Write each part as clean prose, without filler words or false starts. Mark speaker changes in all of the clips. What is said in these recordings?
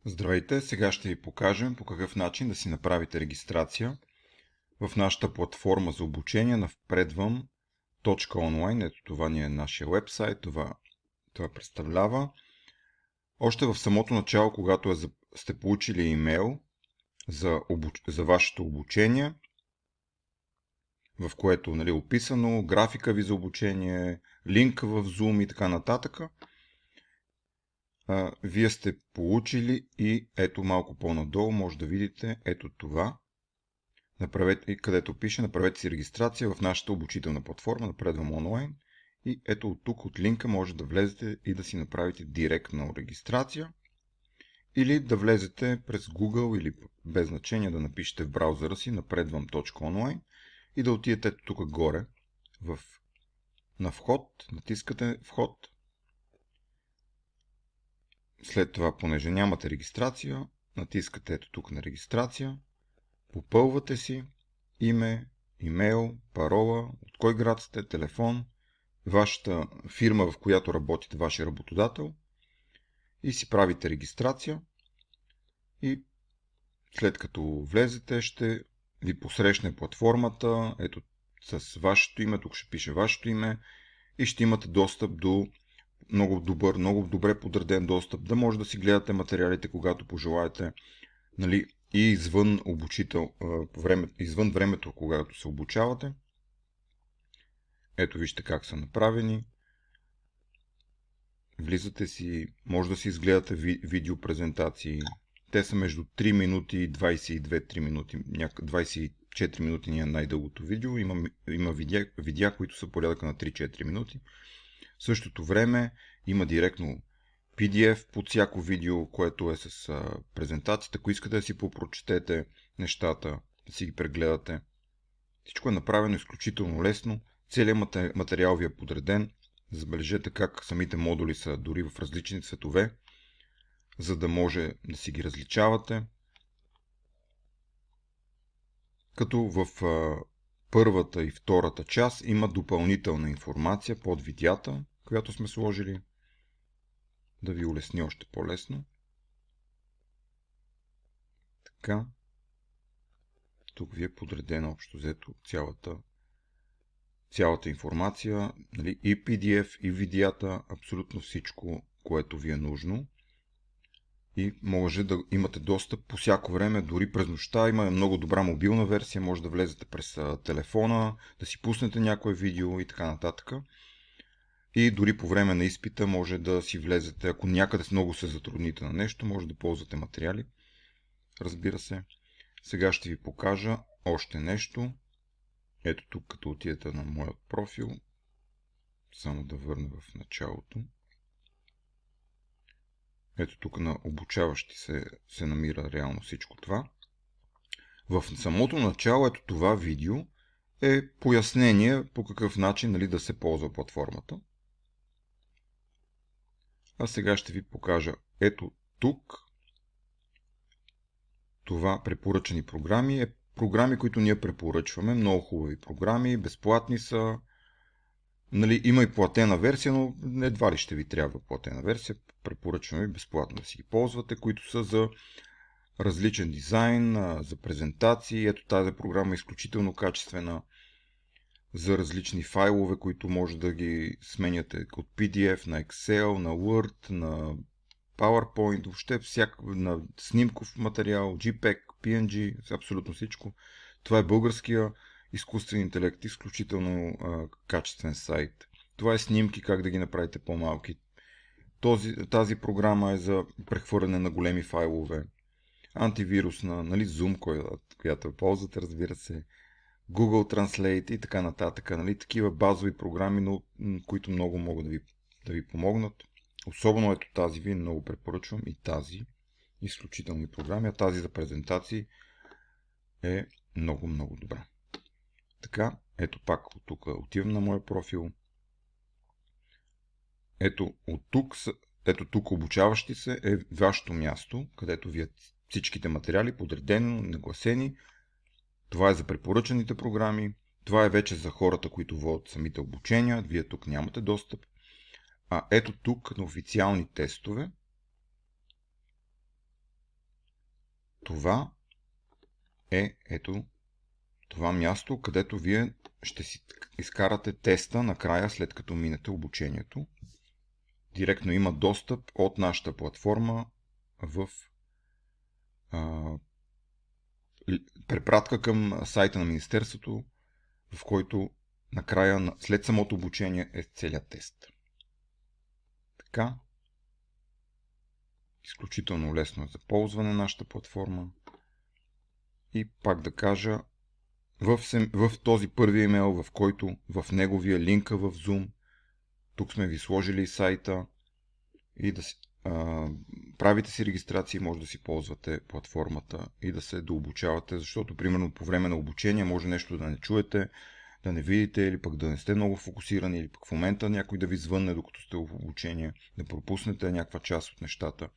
Speaker 1: Здравейте! Сега ще ви покажем по какъв начин да си направите регистрация в нашата платформа за обучение на впредвам.онлайн. Ето това ни е нашия вебсайт, това представлява. Още в самото начало, когато сте получили имейл за вашето обучение, в което е описано графика ви за обучение, линк в Zoom и така нататък, вие сте получили и ето малко по-надолу може да видите ето това, където пише направете си регистрация в нашата обучителна платформа Напредвам онлайн, и ето от тук от линка може да влезете и да си направите директна регистрация или да влезете през Google или без значение да напишете в браузъра си напредвам.онлайн и да отидете ето тук горе на вход, натискате вход. След това, понеже нямате регистрация, натискате ето тук на регистрация, попълвате си име, имейл, парола, от кой град сте, телефон, вашата фирма, в която работите, вашия работодател, и си правите регистрация. И след като влезете, ще ви посрещне платформата, ето с вашето име, тук ще пише вашето име, и ще имате достъп до много добре подреден достъп, да може да си гледате материалите, когато пожелаете, и извън извън времето, когато се обучавате. Ето вижте как са направени. Влизате си, може да си изгледате видеопрезентации. Те са между 3 минути и 22-3 минути. 24 минути ни е най-дългото видео. Има видеа, които са порядъка на 3-4 минути. В същото време има директно PDF под всяко видео, което е с презентацията. Ако искате да си попрочетете нещата, да си ги прегледате. Всичко е направено изключително лесно. Целият материал ви е подреден. Забележете как самите модули са дори в различни цветове, за да може да си ги различавате. Като в първата и втората част има допълнителна информация под видеята, която сме сложили, да ви улесни още по-лесно. Така. Тук ви е подредена общо взето цялата информация, и PDF, и видеята, абсолютно всичко, което ви е нужно. И може да имате достъп по всяко време, дори през нощта. Има много добра мобилна версия, може да влезете през телефона, да си пуснете някое видео и така нататък. И дори по време на изпита може да си влезете, ако някъде много се затрудните на нещо, може да ползвате материали. Разбира се. Сега ще ви покажа още нещо. Ето тук, като отидете на моят профил, само да върна в началото. Ето тук на обучаващи се намира реално всичко това. В самото начало ето това видео е пояснение по какъв начин да се ползва платформата. А сега ще ви покажа ето тук. Това препоръчани програми е програми, които ние препоръчваме. Много хубави програми, безплатни са. Има и платена версия, но едва ли ще ви трябва платена версия. Препоръчваме безплатно да си ги ползвате, които са за различен дизайн, за презентации. Ето тази програма е изключително качествена за различни файлове, които може да ги сменяте от PDF на Excel, на Word, на PowerPoint, въобще на снимков материал, JPEG, PNG, абсолютно всичко. Това е българския изкуствен интелект, изключително качествен сайт. Това е снимки, как да ги направите по-малки. Тази програма е за прехвърляне на големи файлове. Антивирусна, Zoom, която ползвате, разбира се. Google Translate и така нататък. Такива базови програми, но които много могат да ви помогнат. Особено ето тази ви много препоръчвам, и тази изключителни програми, а тази за презентации е много, много добра. Така, ето пак от тук отивам на моя профил. Ето тук обучаващи се е вашето място, където ви всичките материали подредено, нагласени. Това е за препоръчаните програми. Това е вече за хората, които водят самите обучения. Вие тук нямате достъп. А ето тук на официални тестове това е ето това място, където вие ще си изкарате теста накрая, след като минете обучението. Директно има достъп от нашата платформа в препратка към сайта на Министерството, в който накрая, след самото обучение, е целият тест. Така, изключително лесно е за ползване на нашата платформа. И пак да кажа, в този първи имейл, в който в неговия линка в Zoom, тук сме ви сложили сайта и да правите си регистрации, може да си ползвате платформата и да се дообучавате, защото примерно по време на обучение може нещо да не чуете, да не видите или пък да не сте много фокусирани или пък в момента някой да ви звънне докато сте в обучение, да пропуснете някаква част от нещата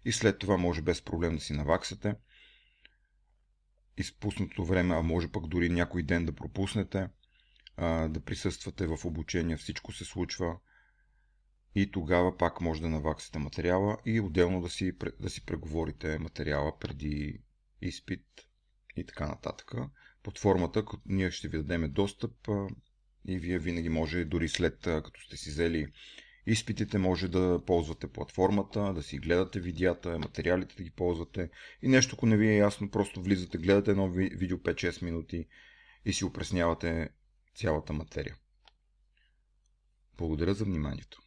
Speaker 1: и след това може без проблем да си наваксате изпуснатото време, а може пък дори някой ден да пропуснете, да присъствате в обучение, всичко се случва и тогава пак може да наваксате материала и отделно да си преговорите материала преди изпит и така нататък. Под формата, ние ще ви дадем достъп и вие винаги може, дори след като сте си взели изпитите, може да ползвате платформата, да си гледате видеята, материалите да ги ползвате и нещо, ако не ви е ясно, просто влизате, гледате едно видео 5-6 минути и си упреснявате цялата материя. Благодаря за вниманието.